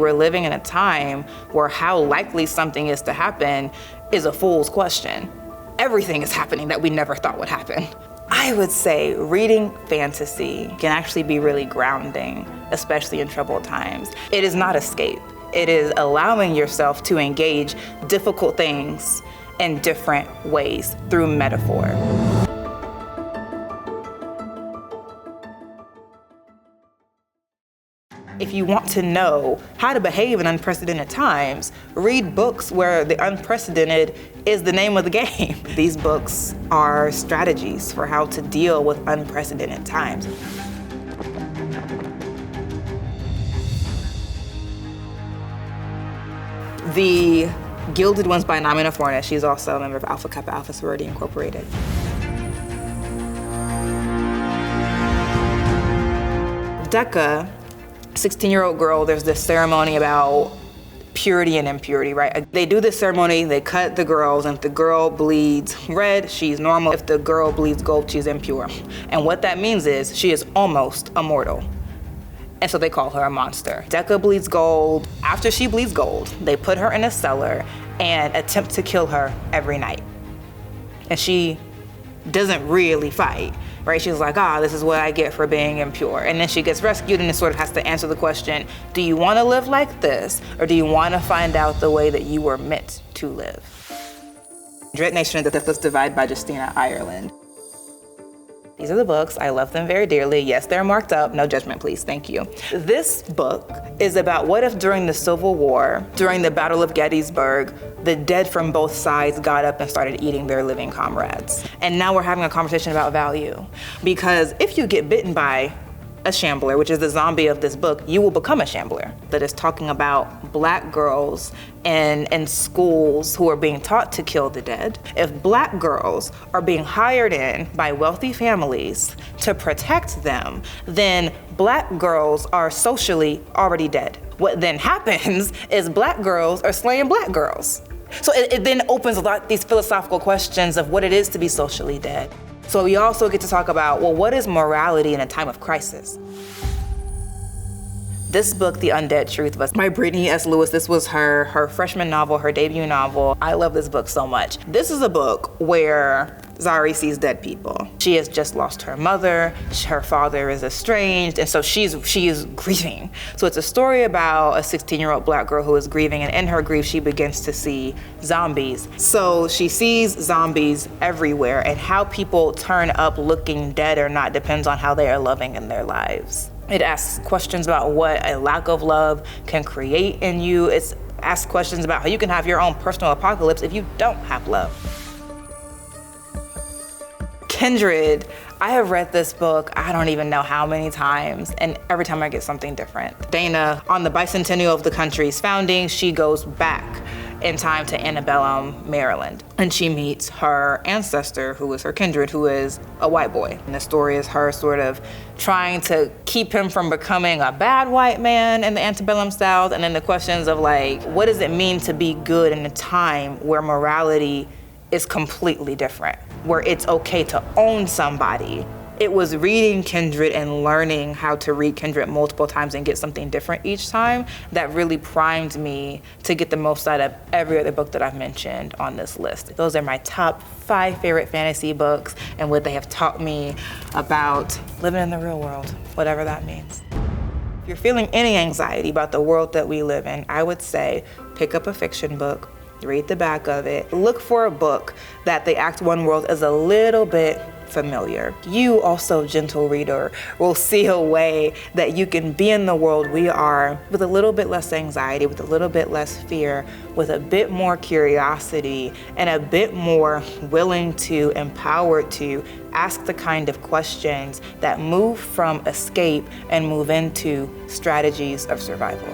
we're living in a time where how likely something is to happen is a fool's question. Everything is happening that we never thought would happen. I would say reading fantasy can actually be really grounding, especially in troubled times. It is not escape. It is allowing yourself to engage difficult things in different ways through metaphor. If you want to know how to behave in unprecedented times, read books where the unprecedented is the name of the game. These books are strategies for how to deal with unprecedented times. The Gilded one's by Namina Forna. She's also a member of Alpha Kappa Alpha Sorority Incorporated. Decca, 16-year-old girl, there's this ceremony about purity and impurity, right? They do this ceremony, they cut the girls, and if the girl bleeds red, she's normal. If the girl bleeds gold, she's impure. And what that means is she is almost immortal. And so they call her a monster. Decca bleeds gold. After she bleeds gold, they put her in a cellar and attempt to kill her every night. And she doesn't really fight, right? She's like, this is what I get for being impure. And then she gets rescued and it sort of has to answer the question, do you want to live like this? Or do you want to find out the way that you were meant to live? Dread Nation of the Deathless Divide by Justina, Ireland. These are the books. I love them very dearly. Yes, they're marked up. No judgment, please. Thank you. This book is about what if during the Civil War, during the Battle of Gettysburg, the dead from both sides got up and started eating their living comrades. And now we're having a conversation about value. Because if you get bitten by a shambler, which is the zombie of this book, you will become a shambler. That is talking about Black girls in schools who are being taught to kill the dead. If Black girls are being hired in by wealthy families to protect them, then Black girls are socially already dead. What then happens is Black girls are slaying Black girls. So it then opens a lot of these philosophical questions of what it is to be socially dead. So we also get to talk about, well, what is morality in a time of crisis? This book, The Undead Truth, was by Britney S. Lewis. This was her freshman novel, her debut novel. I love this book so much. This is a book where Zari sees dead people. She has just lost her mother, her father is estranged, and so she is grieving. So it's a story about a 16-year-old Black girl who is grieving, and in her grief, she begins to see zombies. So she sees zombies everywhere, and how people turn up looking dead or not depends on how they are loving in their lives. It asks questions about what a lack of love can create in you. It asks questions about how you can have your own personal apocalypse if you don't have love. Kindred, I have read this book, I don't even know how many times, and every time I get something different. Dana, on the bicentennial of the country's founding, she goes back in time to Antebellum, Maryland. And she meets her ancestor, who is her kindred, who is a white boy. And the story is her sort of trying to keep him from becoming a bad white man in the antebellum South. And then the questions of like, what does it mean to be good in a time where morality is completely different, where it's okay to own somebody. It was reading Kindred and learning how to read Kindred multiple times and get something different each time that really primed me to get the most out of every other book that I've mentioned on this list. Those are my top 5 favorite fantasy books and what they have taught me about living in the real world, whatever that means. If you're feeling any anxiety about the world that we live in, I would say pick up a fiction book, read the back of it. Look for a book that the Act 1 world is a little bit familiar. You also, gentle reader, will see a way that you can be in the world we are with a little bit less anxiety, with a little bit less fear, with a bit more curiosity, and a bit more willing to, empowered to ask the kind of questions that move from escape and move into strategies of survival.